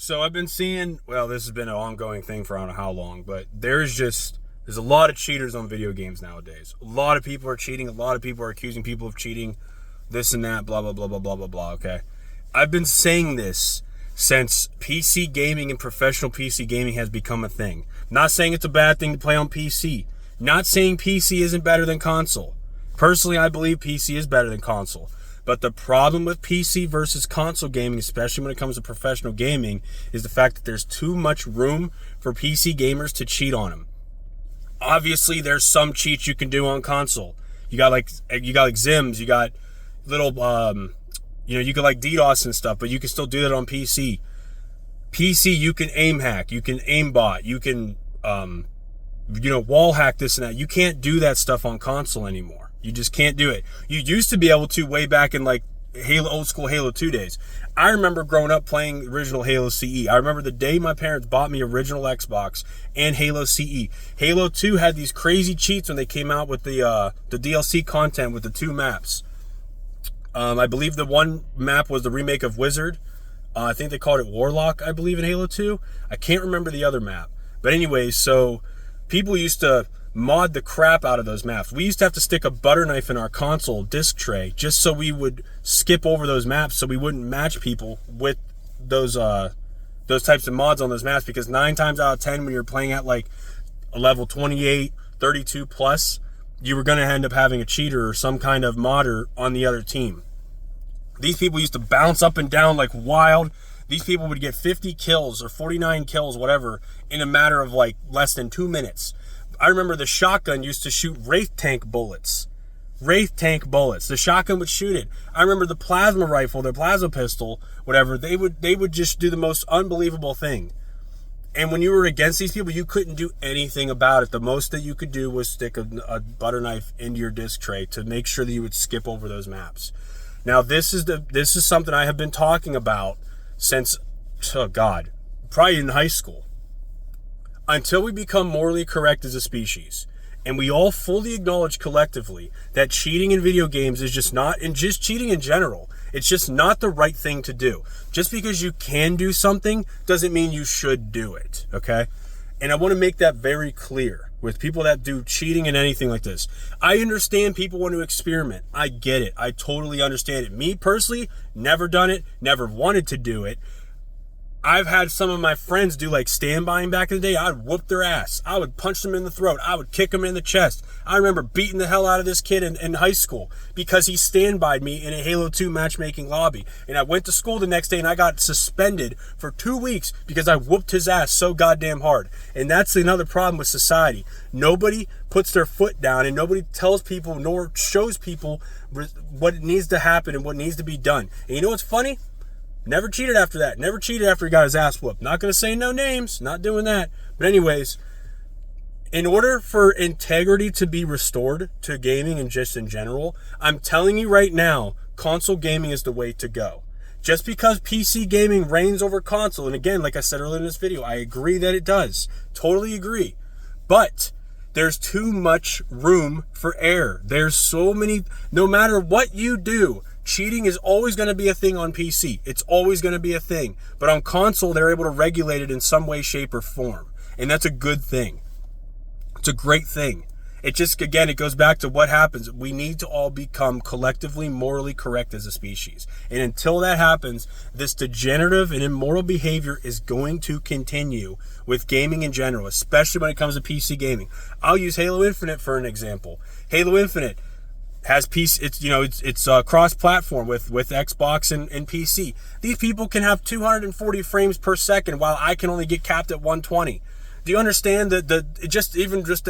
So I've been seeing, well, this has been an ongoing thing for I don't know how long, but there's a lot of cheaters on video games nowadays. A lot of people are cheating. A lot of people are accusing people of cheating, this and that, blah, blah, blah, blah, blah, blah, blah, okay? I've been saying this since PC gaming and professional PC gaming has become a thing. Not saying it's a bad thing to play on PC. Not saying PC isn't better than console. Personally, I believe PC is better than console. But the problem with PC versus console gaming, especially when it comes to professional gaming, is the fact that there's too much room for PC gamers to cheat on them. Obviously, there's some cheats you can do on console. You got like Zims, you got little, you can like DDoS and stuff, but you can still do that on PC. PC, you can aim hack, you can aimbot, you can, wall hack this and that. You can't do that stuff on console anymore. You just can't do it. You used to be able to way back in like old school Halo 2 days. I remember growing up playing original Halo CE. I remember the day my parents bought me original Xbox and Halo CE. Halo 2 had these crazy cheats when they came out with the DLC content with the 2 maps. I believe the one map was the remake of Wizard. I think they called it Warlock, I believe, in Halo 2. I can't remember the other map. But anyways, so people used to mod the crap out of those maps. We used to have to stick a butter knife in our console disc tray just so we would skip over those maps so we wouldn't match people with those types of mods on those maps, because 9 times out of 10 when you're playing at like a level 28, 32 plus, you were going to end up having a cheater or some kind of modder on the other team. These people used to bounce up and down like wild. These people would get 50 kills or 49 kills, whatever, in a matter of like less than 2 minutes. I remember the shotgun used to shoot Wraith tank bullets. The shotgun would shoot it. I remember the plasma rifle, the plasma pistol, whatever, they would just do the most unbelievable thing. And when you were against these people, you couldn't do anything about it. The most that you could do was stick a butter knife into your disc tray to make sure that you would skip over those maps. Now, this is something I have been talking about since, probably in high school. Until we become morally correct as a species, and we all fully acknowledge collectively that cheating in video games is just not, and just cheating in general, it's just not the right thing to do. Just because you can do something doesn't mean you should do it, okay? And I want to make that very clear with people that do cheating and anything like this. I understand people want to experiment. I get it. I totally understand it. Me personally, never done it, never wanted to do it. I've had some of my friends do like stand-bying back in the day. I'd whoop their ass. I would punch them in the throat. I would kick them in the chest. I remember beating the hell out of this kid in high school because he stand-byed me in a Halo 2 matchmaking lobby. And I went to school the next day and I got suspended for 2 weeks because I whooped his ass so goddamn hard. And that's another problem with society. Nobody puts their foot down and nobody tells people nor shows people what needs to happen and what needs to be done. And you know what's funny? Never cheated after that. Never cheated after he got his ass whooped. Not going to say no names. Not doing that. But anyways, in order for integrity to be restored to gaming and just in general, I'm telling you right now, console gaming is the way to go. Just because PC gaming reigns over console, and again, like I said earlier in this video, I agree that it does. Totally agree. But there's too much room for error. There's so many, no matter what you do, cheating is always going to be a thing on PC. It's always going to be a thing. But on console, they're able to regulate it in some way, shape, or form. And that's a good thing. It's a great thing. It just, again, it goes back to what happens. We need to all become collectively morally correct as a species. And until that happens, this degenerative and immoral behavior is going to continue with gaming in general, especially when it comes to PC gaming. I'll use Halo Infinite for an example. Halo Infinite has it's cross-platform with Xbox and PC. These people can have 240 frames per second while I can only get capped at 120. Do you understand the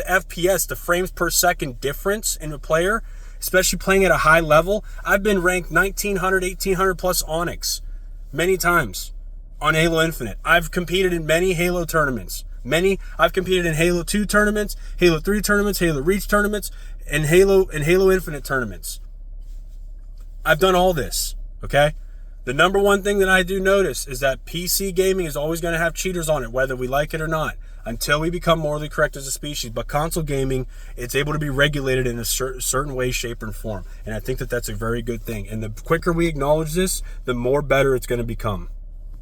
FPS, the frames per second difference in a player, especially playing at a high level? I've been ranked 1900, 1800 plus Onyx many times on Halo Infinite. I've competed in many Halo tournaments. I've competed in Halo 2 tournaments, Halo 3 tournaments, Halo Reach tournaments, and Halo Infinite tournaments. I've done all this, okay? The number one thing that I do notice is that PC gaming is always going to have cheaters on it, whether we like it or not, until we become morally correct as a species. But console gaming, it's able to be regulated in a certain way, shape, and form. And I think that that's a very good thing. And the quicker we acknowledge this, the more better it's going to become.